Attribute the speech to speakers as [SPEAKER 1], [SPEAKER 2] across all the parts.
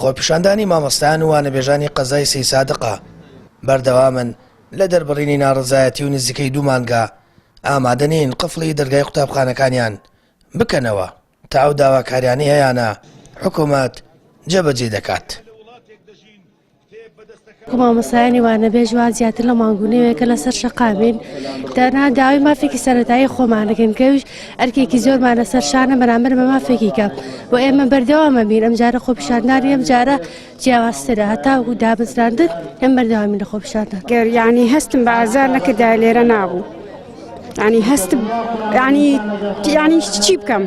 [SPEAKER 1] خۆپیشاندانی مامۆستایان و وانەبێژانی قەزای سەی سادقە بەردەوامن لە دەربڕینی ناڕزایەتی و نزیکەی 2 مانگە ئامادە نین قفڵی دەرگای قوتابخانەکانیان بکەنەوە تا ئەو داواکاریانی هەیانە حکوومەت جێبەجێ دەکات.
[SPEAKER 2] مامۆستایانی وانەبێژ وا زیاتر لە مانگونەیەکە لەسەر شەقامین دانا داوای مافێکی سەرەتایی خۆمانەکەن کەویش ئەرکێکی زۆرمانە سەر شانە بەرامبەر بە مافێکی کەم و ئێمە بەردەوامە بین ئەم جارە خۆپیشاندانی ئەم جارە جیاوازترە هەتاکو دابزراندن ئەم بەردەوامی لە خۆپیشاندان
[SPEAKER 3] گەر یعنی هەستم بە ئازار نەکردا لێرە نابوو یعنی هەستم یعنی چی بکەم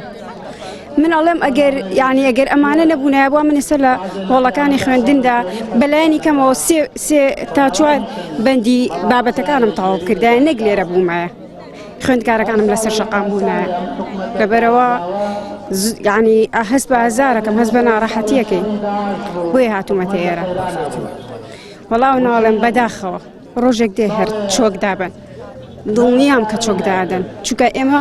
[SPEAKER 3] من ئەڵێم ئەگەر ئەمانە نەبوونایە بووە منە سەر لە هۆڵەکانی خوێندندا بەلایانی کەمەوە 3 تا 4 بەندی بابەتەکانم تەواو کردایە نەک لێرە بوومایە خوێندکارەکانم لەسەر شەقام بوونایە لەبەرەوە یعنی هەست بە ئازارەکەم هەست بە ناڕەحەتیەکەی بۆیە هاتوومەتە ئێرە وەڵاو ناڵێم بەداخەوە ڕۆژێک دێ هەر چۆک دابن دڵنیام کە چۆک دادەن چونکە ئێمە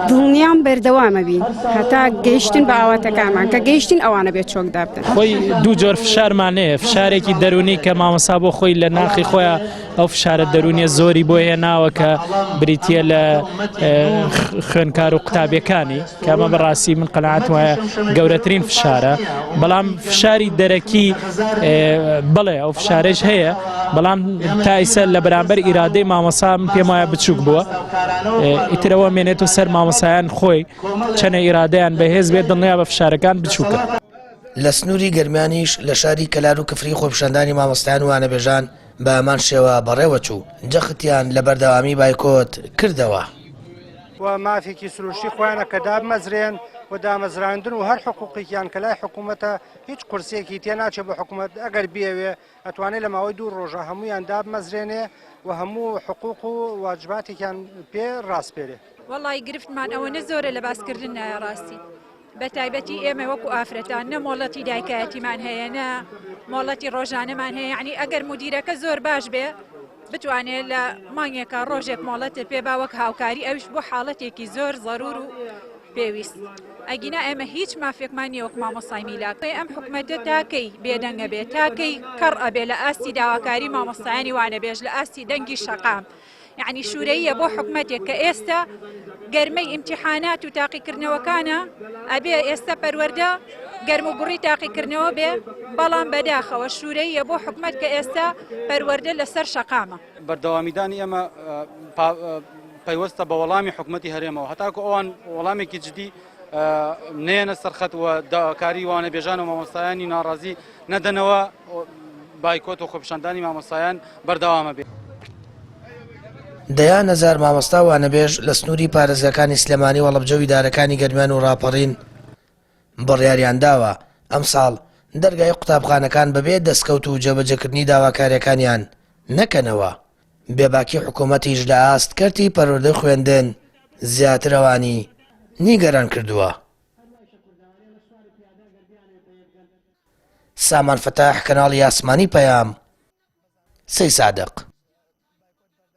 [SPEAKER 3] دڵنیام بەردەوامە بین هەتا گەیشتن بە ئاواتەکانمان کە گەیشتن ئەوانە بێت چۆک دابدەن.
[SPEAKER 4] خۆی 2 جۆر فشارمانەیە فشارێکی دەرونی کە مامۆستا بۆ خۆی لە ناخی خۆیان ئەو فشارە دەرونیە زۆری بۆ هێناوە کە بریتە لە خوێندکار و قوتابیەکانی کە ئەمە بەڕاستی من قەناعەت وایە گەورەترین فشارە بەڵام فشاری دەرەکی بڵێ ئەو فشارێش هەیە بەڵام تایسە لە بەرامبەر ئیرادەی مامۆستا پێم وایە بچووک بووە ئیترەوە مێنێت و سەر مامۆسایان خۆی چەنە ئیرادەیان بەهێز بێت دڵنیا بە فشارەکان بچووکە.
[SPEAKER 1] لە سنووری گەرمیانیش لە شاری کەلار و کفری خۆپیشاندانی مامۆستایان و وانەبێژان بە هەمان شێوە بەڕێوە چوو جەختیان لە بەردەوامی بایکۆت کردەوە
[SPEAKER 5] و مافێکی سروشتی خۆیانە کە دامەزرێن و دامەزراندن و هەر حقوقیان کە لای حکوومەتە هیچ قورسێکی تێ ناچێت بە حکوومەت ئەگەر بێوێ ئەتوانێت لە ماوەی 2 ڕۆژە هەمویان دامەزرێنێ و هەموو حقوق و واجباتێکیان پێ ڕاستپێرێ.
[SPEAKER 6] وەڵی گرفتمان ئەوەنە زۆرە لە باسکردن نایە ڕاستی بە تایبەتی ئێمە وەکو ئافرەتان نە مۆڵەتی دایکایەتیمان هەیە نە مۆڵەتی ڕۆژانەمان هەیە یعنی ئەگەر مدیرەکە زۆر باش بێ بتوانێت لە مانگێکە ڕۆژێک مۆڵەتە پێ باوەک هاوکاری ئەوش بۆ حاڵەتێکی زۆر ضرور و پێویست ئەگینا ئێمە هیچ مافێکمانی وەک مامۆستای میلاکەی ئەم حکومەتە تاکەی بێدەنگە بێت تاکەی کەڕ ئەبێ لە ئاستی داواکاری مامۆستایانی وانەبێژ لە ئاستی دەنگی شەقام یعنی شوورەیە بۆ حکومەتێک کە ئێستا گەرمەی ئیمتیحانات و تاقیکردنەوەکانە ئەبێ ئێستا پەروەردە گەرم و گوڕی تاقیکردنەوە بێ بەڵام بەداخەوە شوورەیە بۆ حکومەت کە ئێستا پەروەردە لەسەر شەقامە.
[SPEAKER 7] بەردەوامیدانی ئەمە پەیوەستە بە وەڵامی حکومەتی هەرێمەوە هەتاکو ئەوان وەڵامێکی جدی نێنە سەرخەت و داواکاری وانەبێژان و مامۆستایانی ناڕازی نەدەنەوە بایکۆت و خۆپیشاندانی مامۆستایان بەردەوامە بێت.
[SPEAKER 1] دەیان هەزار مامۆستا وانەبێژ لە سنووری پارێزگاکانی سلێمانی وەڵەبجە و ئیدارەکانی گەرمیان و ڕاپەڕین بڕیاریان داوە ئەم ساڵ دەرگای قوتابخانەکان بەبێ دەستکەوت و جێبەجێکردنی داواکاریەکانیان نەکەنەوە بێباکی حکوومەتیش لە ئاستکەرتی پەروەردەی خوێندن زیاترەوانی نیگەران کردووە. سامان فتاح کەناڵی ئاسمانی پەیام سەی سادق.